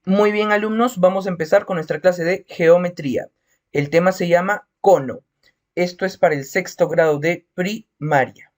Muy bien, alumnos, vamos a empezar con nuestra clase de geometría. El tema se llama cono. Esto es para el sexto grado de primaria.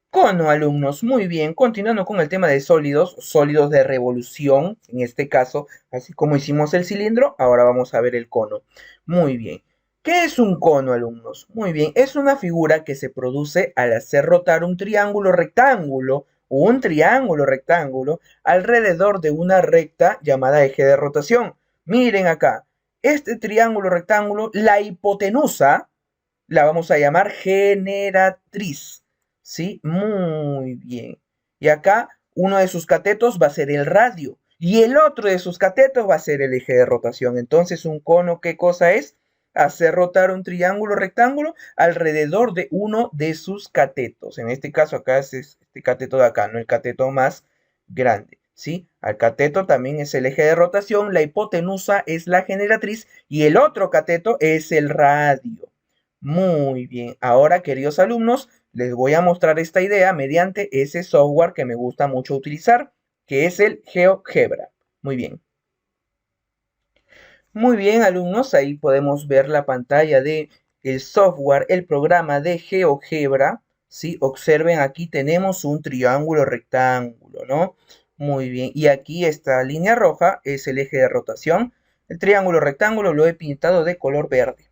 Cono, alumnos, muy bien. Continuando con el tema de sólidos, sólidos de revolución, en este caso, así como hicimos el cilindro, ahora vamos a ver el cono. Muy bien. ¿Qué es un cono, alumnos? Muy bien, es una figura que se produce al hacer rotar un triángulo rectángulo o un triángulo rectángulo alrededor de una recta llamada eje de rotación. Miren acá, este triángulo rectángulo, la hipotenusa, la vamos a llamar generatriz. ¿Sí? Muy bien. Y acá uno de sus catetos va a ser el radio y el otro de sus catetos va a ser el eje de rotación. Entonces, un cono, ¿qué cosa es? Hacer rotar un triángulo rectángulo alrededor de uno de sus catetos. En este caso, acá es este cateto de acá, no el cateto más grande. ¿Sí? Al cateto también es el eje de rotación, la hipotenusa es la generatriz y el otro cateto es el radio. Muy bien. Ahora, queridos alumnos, les voy a mostrar esta idea mediante ese software que me gusta mucho utilizar, que es el GeoGebra. Muy bien. Muy bien, alumnos, ahí podemos ver la pantalla de el software, el programa de GeoGebra. ¿Sí? Observen, aquí tenemos un triángulo rectángulo, ¿no? Muy bien. Y aquí esta línea roja es el eje de rotación. El triángulo rectángulo lo he pintado de color verde.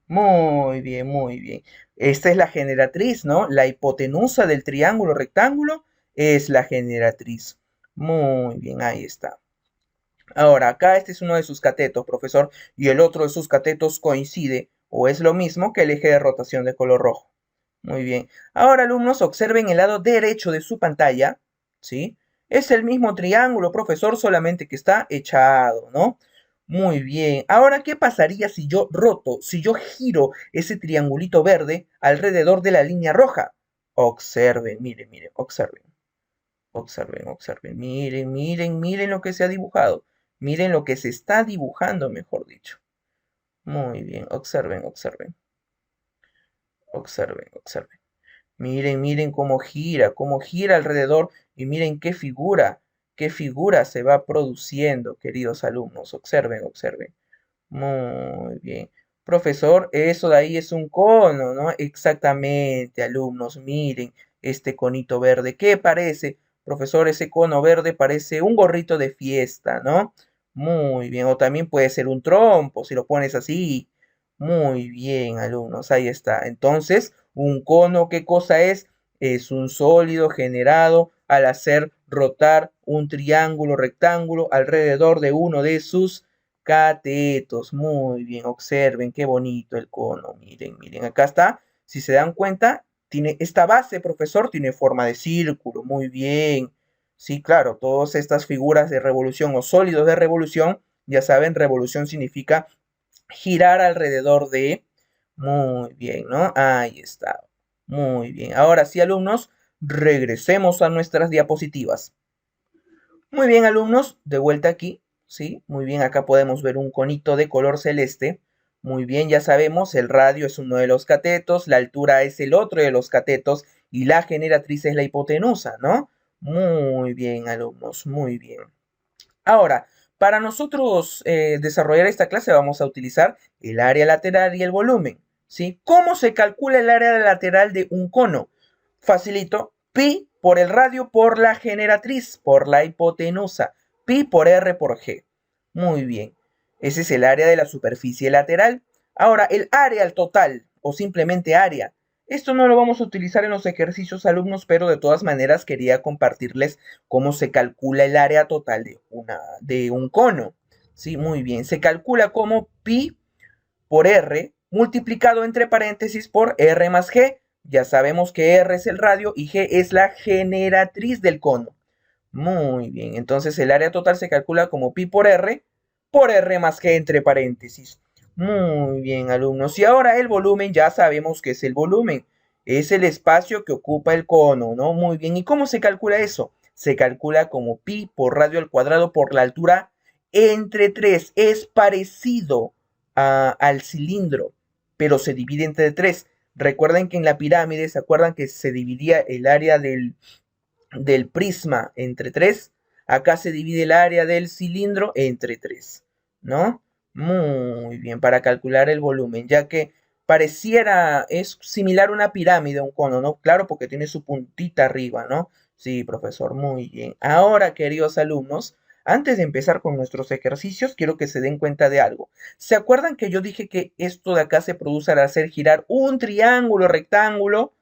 Muy bien, muy bien. Esta es la generatriz, ¿no? La hipotenusa del triángulo rectángulo es la generatriz. Muy bien, ahí está. Ahora, acá este es uno de sus catetos, profesor, y el otro de sus catetos coincide o es lo mismo que el eje de rotación de color rojo. Muy bien. Ahora, alumnos, observen el lado derecho de su pantalla, ¿sí? Es el mismo triángulo, profesor, solamente que está echado, ¿no? Muy bien. Ahora, ¿qué pasaría si yo roto, si yo giro ese triangulito verde alrededor de la línea roja? Observen, miren, miren, observen. Observen, observen. Miren, miren, miren lo que se ha dibujado. Miren lo que se está dibujando, mejor dicho. Muy bien, observen, observen. Observen, observen. Miren, miren cómo gira alrededor y miren qué figura se va produciendo, queridos alumnos. Observen, observen. Muy bien. Profesor, eso de ahí es un cono, ¿no? Exactamente, alumnos, miren este conito verde. ¿Qué parece? Profesor, ese cono verde parece un gorrito de fiesta, ¿no? Muy bien. O también puede ser un trompo, si lo pones así. Muy bien, alumnos, ahí está. Entonces, un cono, ¿qué cosa es? Es un sólido generado al hacer rotar un triángulo rectángulo alrededor de uno de sus catetos. Muy bien, observen qué bonito el cono. Miren, miren, acá está. Si se dan cuenta, tiene esta base, profesor, tiene forma de círculo. Muy bien. Sí, claro, todas estas figuras de revolución o sólidos de revolución, ya saben, revolución significa girar alrededor de. Muy bien, ¿no? Ahí está. Muy bien. Ahora sí, alumnos, regresemos a nuestras diapositivas. Muy bien, alumnos, de vuelta aquí, ¿sí? Muy bien, acá podemos ver un conito de color celeste. Muy bien, ya sabemos, el radio es uno de los catetos, la altura es el otro de los catetos y la generatriz es la hipotenusa, ¿no? Muy bien, alumnos, muy bien. Ahora, para nosotros desarrollar esta clase vamos a utilizar el área lateral y el volumen, ¿sí? ¿Cómo se calcula el área lateral de un cono? Facilito, pi por el radio por la generatriz, por la hipotenusa, pi por r por g. Muy bien, ese es el área de la superficie lateral. Ahora, el área total, o simplemente área. Esto no lo vamos a utilizar en los ejercicios, alumnos, pero de todas maneras quería compartirles cómo se calcula el área total de un cono. Sí, muy bien. Se calcula como pi por r multiplicado entre paréntesis por r más g. Ya sabemos que r es el radio y g es la generatriz del cono. Muy bien. Entonces el área total se calcula como pi por r más g entre paréntesis. Muy bien, alumnos. Y ahora el volumen, ya sabemos que es el volumen. Es el espacio que ocupa el cono, ¿no? Muy bien. ¿Y cómo se calcula eso? Se calcula como pi por radio al cuadrado por la altura entre 3. Es parecido al cilindro, pero se divide entre 3. Recuerden que en la pirámide, ¿se acuerdan que se dividía el área del prisma entre 3? Acá se divide el área del cilindro entre 3, ¿no? Muy bien, para calcular el volumen, ya que pareciera, es similar a una pirámide, un cono, ¿no? Claro, porque tiene su puntita arriba, ¿no? Sí, profesor, muy bien. Ahora, queridos alumnos, antes de empezar con nuestros ejercicios, quiero que se den cuenta de algo. ¿Se acuerdan que yo dije que esto de acá se produce al hacer girar un triángulo rectángulo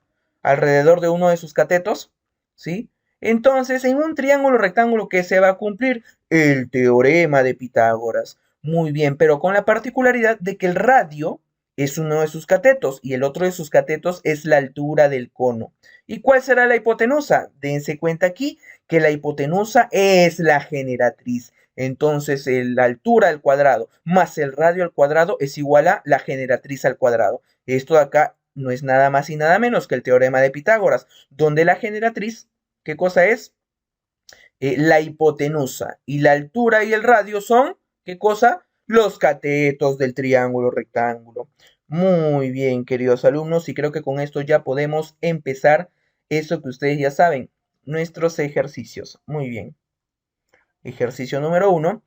alrededor de uno de sus catetos? ¿Sí? Entonces, en un triángulo rectángulo que se va a cumplir el teorema de Pitágoras. Muy bien, pero con la particularidad de que el radio es uno de sus catetos y el otro de sus catetos es la altura del cono. ¿Y cuál será la hipotenusa? Dense cuenta aquí que la hipotenusa es la generatriz. Entonces, la altura al cuadrado más el radio al cuadrado es igual a la generatriz al cuadrado. Esto de acá no es nada más y nada menos que el teorema de Pitágoras, donde la generatriz, ¿qué cosa es? La hipotenusa. Y la altura y el radio son, ¿qué cosa? Los catetos del triángulo rectángulo. Muy bien, queridos alumnos, y creo que con esto ya podemos empezar eso que ustedes ya saben, nuestros ejercicios. Muy bien. Ejercicio número 1.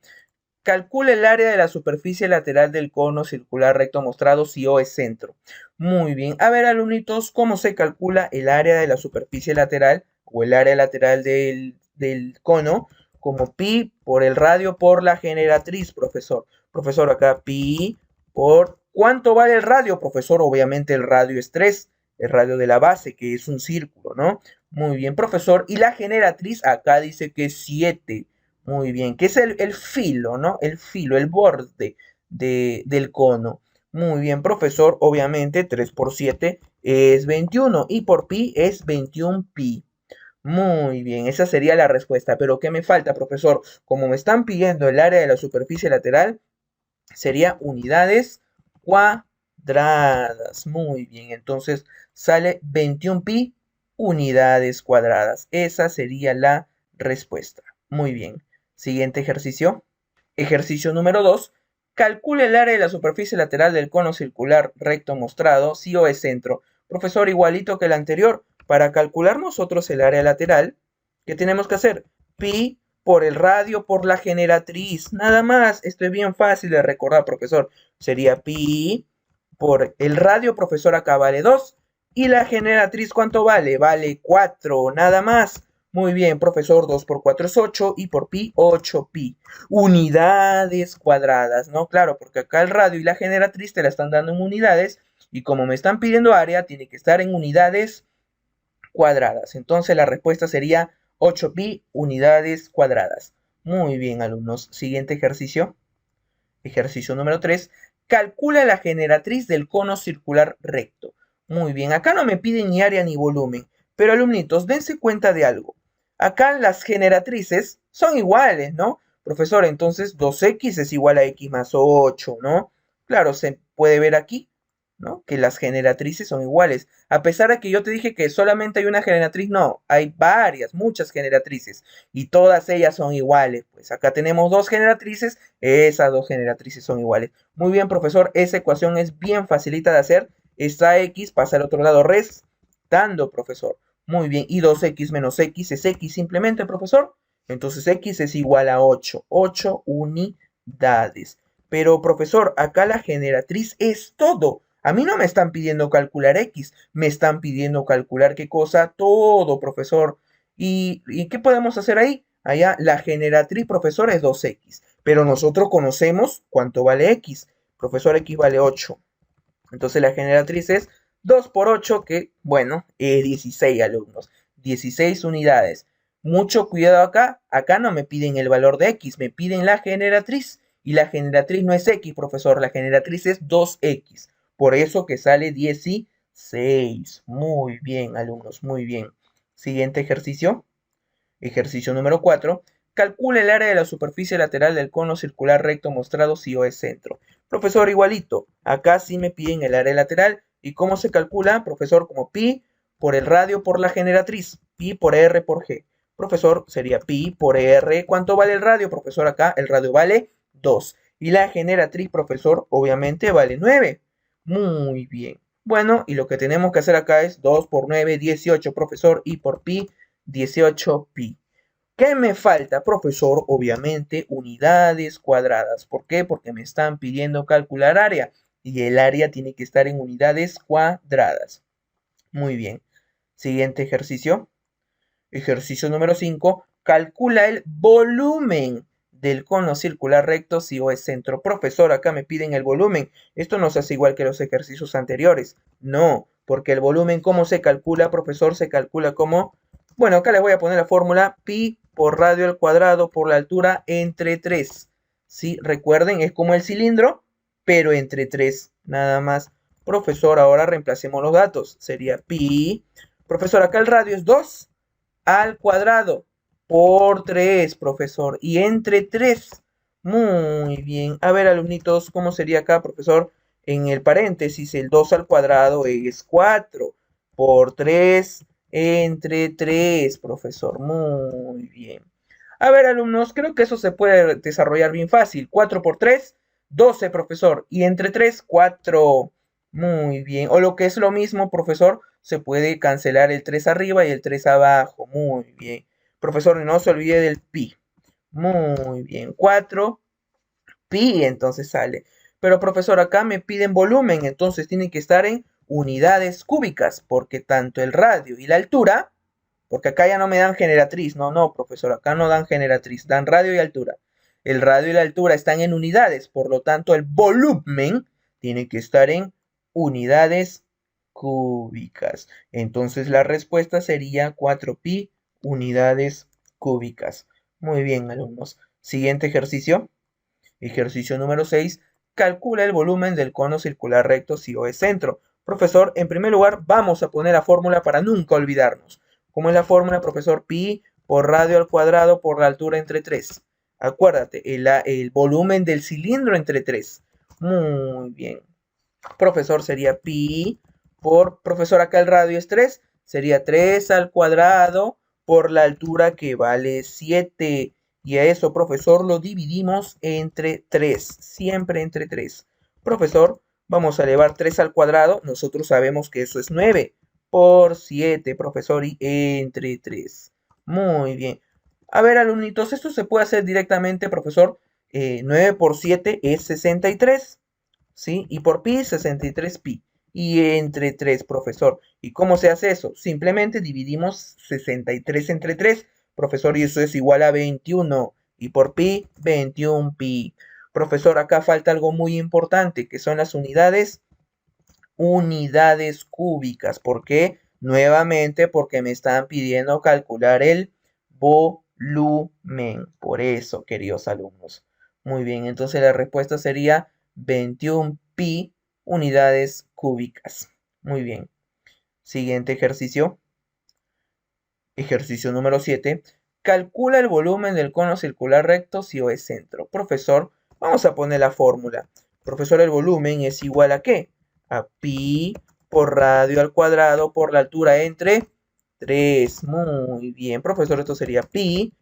Calcula el área de la superficie lateral del cono circular recto mostrado si O es centro. Muy bien. A ver, alumnitos, ¿cómo se calcula el área de la superficie lateral o el área lateral del cono? Como pi por el radio por la generatriz, profesor. Profesor, acá pi por... ¿Cuánto vale el radio, profesor? Obviamente el radio es 3, el radio de la base, que es un círculo, ¿no? Muy bien, profesor. Y la generatriz acá dice que es 7. Muy bien, que es el filo, ¿no? El filo, el borde del cono. Muy bien, profesor. Obviamente 3 por 7 es 21 y por pi es 21 pi. Muy bien, esa sería la respuesta. Pero ¿qué me falta, profesor? Como me están pidiendo el área de la superficie lateral, sería unidades cuadradas. Muy bien, entonces sale 21 pi unidades cuadradas. Esa sería la respuesta. Muy bien. Siguiente ejercicio. Ejercicio número 2. Calcule el área de la superficie lateral del cono circular recto mostrado si O es centro. Profesor, igualito que el anterior. Para calcular nosotros el área lateral, ¿qué tenemos que hacer? Pi por el radio por la generatriz. Nada más. Esto es bien fácil de recordar, profesor. Sería pi por el radio, profesor, acá vale 2. Y la generatriz, ¿cuánto vale? Vale 4. Nada más. Muy bien, profesor, 2 por 4 es 8 y por pi, 8 pi. Unidades cuadradas, ¿no? Claro, porque acá el radio y la generatriz te la están dando en unidades y como me están pidiendo área, tiene que estar en unidades cuadradas. Entonces la respuesta sería 8 pi unidades cuadradas. Muy bien, alumnos. Siguiente ejercicio. Ejercicio número 3. Calcula la generatriz del cono circular recto. Muy bien, acá no me piden ni área ni volumen, pero alumnitos, dense cuenta de algo. Acá las generatrices son iguales, ¿no? Profesor, entonces 2x es igual a x más 8, ¿no? Claro, se puede ver aquí, ¿no? Que las generatrices son iguales. A pesar de que yo te dije que solamente hay una generatriz, no, hay varias, muchas generatrices y todas ellas son iguales. Pues acá tenemos dos generatrices, esas dos generatrices son iguales. Muy bien, profesor, esa ecuación es bien facilita de hacer. Esta x pasa al otro lado restando, profesor. Muy bien, y 2x menos x es x simplemente, profesor. Entonces x es igual a 8, 8 unidades. Pero, profesor, acá la generatriz es todo. A mí no me están pidiendo calcular x, me están pidiendo calcular qué cosa, todo, profesor. ¿Y qué podemos hacer ahí? Allá la generatriz, profesor, es 2x, pero nosotros conocemos cuánto vale x. Profesor, x vale 8. Entonces la generatriz es 2 por 8, que, bueno, es 16 alumnos, 16 unidades. Mucho cuidado acá, acá no me piden el valor de x, me piden la generatriz. Y la generatriz no es x, profesor, la generatriz es 2x. Por eso que sale 16. Muy bien, alumnos, muy bien. Siguiente ejercicio. Ejercicio número 4. Calcula el área de la superficie lateral del cono circular recto mostrado si O es centro. Profesor, igualito. Acá sí me piden el área lateral. ¿Y cómo se calcula? Profesor, como pi por el radio por la generatriz. Pi por R por G. Profesor, sería pi por R. ¿Cuánto vale el radio? Profesor, acá el radio vale 2. Y la generatriz, profesor, obviamente vale 9. Muy bien. Bueno, y lo que tenemos que hacer acá es 2 por 9, 18, profesor, y por pi, 18 pi. ¿Qué me falta, profesor? Obviamente, unidades cuadradas. ¿Por qué? Porque me están pidiendo calcular área y el área tiene que estar en unidades cuadradas. Muy bien. Siguiente ejercicio. Ejercicio número 5. Calcula el volumen del cono circular recto si O es centro. Profesor, acá me piden el volumen. Esto no se hace igual que los ejercicios anteriores. No, porque el volumen, ¿cómo se calcula, profesor? Se calcula como... Bueno, acá les voy a poner la fórmula pi por radio al cuadrado por la altura entre 3. ¿Sí? Recuerden, es como el cilindro, pero entre 3, nada más. Profesor, ahora reemplacemos los datos. Sería pi. Profesor, acá el radio es 2 al cuadrado por 3, profesor. Y entre 3. Muy bien. A ver, alumnitos, ¿cómo sería acá, profesor? En el paréntesis, el 2 al cuadrado es 4 por 3 entre 3, profesor. Muy bien. A ver, alumnos, creo que eso se puede desarrollar bien fácil. 4 por 3, 12, profesor. Y entre 3, 4. Muy bien. O lo que es lo mismo, profesor, se puede cancelar el 3 arriba y el 3 abajo. Muy bien. Profesor, no se olvide del pi. Muy bien. 4 pi, entonces sale. Pero profesor, acá me piden volumen, entonces tiene que estar en unidades cúbicas, porque tanto el radio y la altura, porque acá ya no me dan generatriz, no, profesor, acá no dan generatriz, dan radio y altura. El radio y la altura están en unidades, por lo tanto el volumen tiene que estar en unidades cúbicas. Entonces la respuesta sería 4pi unidades cúbicas. Muy bien, alumnos. Siguiente ejercicio. Ejercicio número 6. Calcula el volumen del cono circular recto si O es centro. Profesor, en primer lugar vamos a poner la fórmula para nunca olvidarnos. ¿Cómo es la fórmula, profesor? Pi por radio al cuadrado por la altura entre 3. Acuérdate, el volumen del cilindro entre 3. Muy bien. Profesor, sería pi por, profesor, acá el radio es 3. Sería 3 al cuadrado por la altura que vale 7. Y a eso, profesor, lo dividimos entre 3. Siempre entre 3. Profesor, vamos a elevar 3 al cuadrado. Nosotros sabemos que eso es 9 por 7, profesor, y entre 3. Muy bien. A ver, alumnitos, esto se puede hacer directamente, profesor. 9 por 7 es 63. ¿Sí? Y por pi, 63pi. Y entre 3, profesor. ¿Y cómo se hace eso? Simplemente dividimos 63 entre 3, profesor, y eso es igual a 21. Y por pi, 21pi. Profesor, acá falta algo muy importante, que son las unidades cúbicas. ¿Por qué? Nuevamente porque me están pidiendo calcular el volumen. Por eso, queridos alumnos. Muy bien, entonces la respuesta sería 21pi unidades cúbicas. Muy bien. Siguiente ejercicio. Ejercicio número 7. Calcula el volumen del cono circular recto si O es centro. Profesor, vamos a poner la fórmula. Profesor, el volumen es igual a ¿qué? A pi por radio al cuadrado por la altura entre 3. Muy bien, profesor, esto sería pi.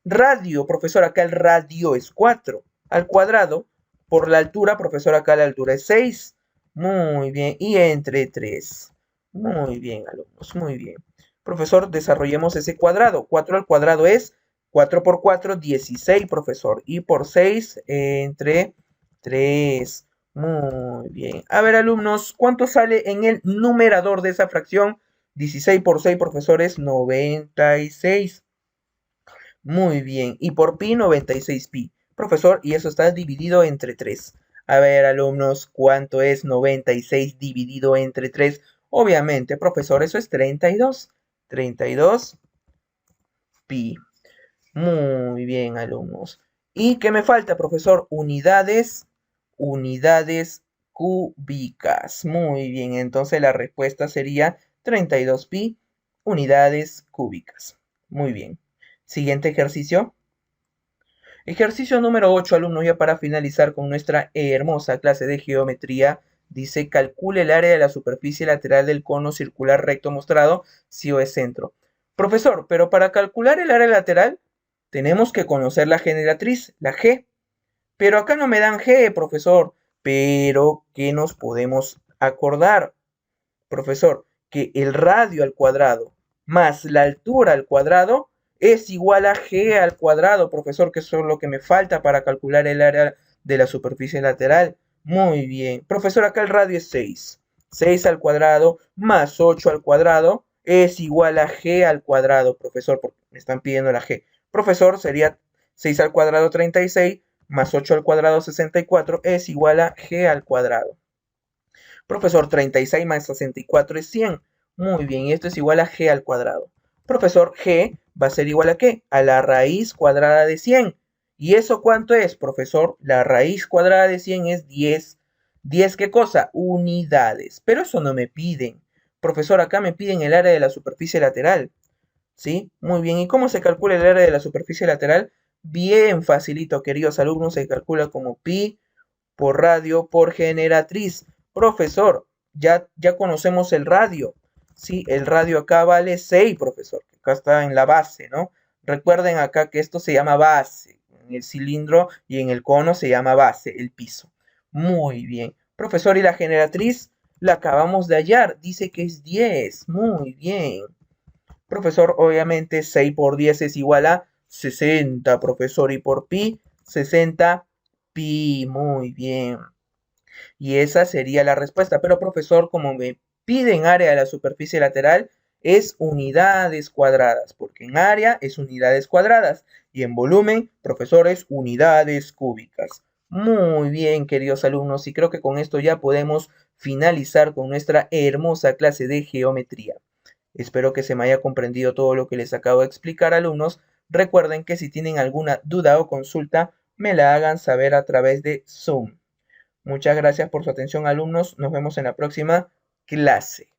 Radio, profesor, acá el radio es 4 al cuadrado por la altura, profesor, acá la altura es 6. Muy bien, y entre 3. Muy bien, alumnos, muy bien. Profesor, desarrollemos ese cuadrado. 4 al cuadrado es 4 por 4, 16, profesor. Y por 6 entre 3. Muy bien. A ver, alumnos, ¿cuánto sale en el numerador de esa fracción? 16 por 6, profesor, es 96. Muy bien. Y por pi, 96pi. Profesor, y eso está dividido entre 3. A ver, alumnos, ¿cuánto es 96 dividido entre 3? Obviamente, profesor, eso es 32. 32 pi. Muy bien, alumnos. ¿Y qué me falta, profesor? Unidades cúbicas. Muy bien, entonces la respuesta sería 32 pi unidades cúbicas. Muy bien. Siguiente ejercicio. Ejercicio número 8, alumnos, ya para finalizar con nuestra hermosa clase de geometría. Dice, calcule el área de la superficie lateral del cono circular recto mostrado si O es centro. Profesor, pero para calcular el área lateral tenemos que conocer la generatriz, la G. Pero acá no me dan G, profesor. Pero, ¿qué nos podemos acordar? Profesor, que el radio al cuadrado más la altura al cuadrado es igual a g al cuadrado, profesor, que eso es lo que me falta para calcular el área de la superficie lateral. Muy bien. Profesor, acá el radio es 6. 6 al cuadrado más 8 al cuadrado es igual a g al cuadrado, profesor, porque me están pidiendo la g. Profesor, sería 6 al cuadrado 36 más 8 al cuadrado 64 es igual a g al cuadrado. Profesor, 36 más 64 es 100. Muy bien, y esto es igual a g al cuadrado. Profesor, g va a ser igual a ¿qué? A la raíz cuadrada de 100. ¿Y eso cuánto es, profesor? La raíz cuadrada de 100 es 10. ¿10 qué cosa? Unidades. Pero eso no me piden. Profesor, acá me piden el área de la superficie lateral. ¿Sí? Muy bien. ¿Y cómo se calcula el área de la superficie lateral? Bien facilito, queridos alumnos. Se calcula como pi por radio por generatriz. Profesor, ya conocemos el radio. Sí, el radio acá vale 6, profesor. Acá está en la base, ¿no? Recuerden acá que esto se llama base. En el cilindro y en el cono se llama base, el piso. Muy bien. Profesor, ¿y la generatriz? La acabamos de hallar. Dice que es 10. Muy bien. Profesor, obviamente 6 por 10 es igual a 60, profesor. Y por pi, 60 pi. Muy bien. Y esa sería la respuesta. Pero profesor, como me piden área de la superficie lateral, es unidades cuadradas, porque en área es unidades cuadradas y en volumen, profesor, es unidades cúbicas. Muy bien, queridos alumnos, y creo que con esto ya podemos finalizar con nuestra hermosa clase de geometría. Espero que se me haya comprendido todo lo que les acabo de explicar, alumnos. Recuerden que si tienen alguna duda o consulta, me la hagan saber a través de Zoom. Muchas gracias por su atención, alumnos. Nos vemos en la próxima clase.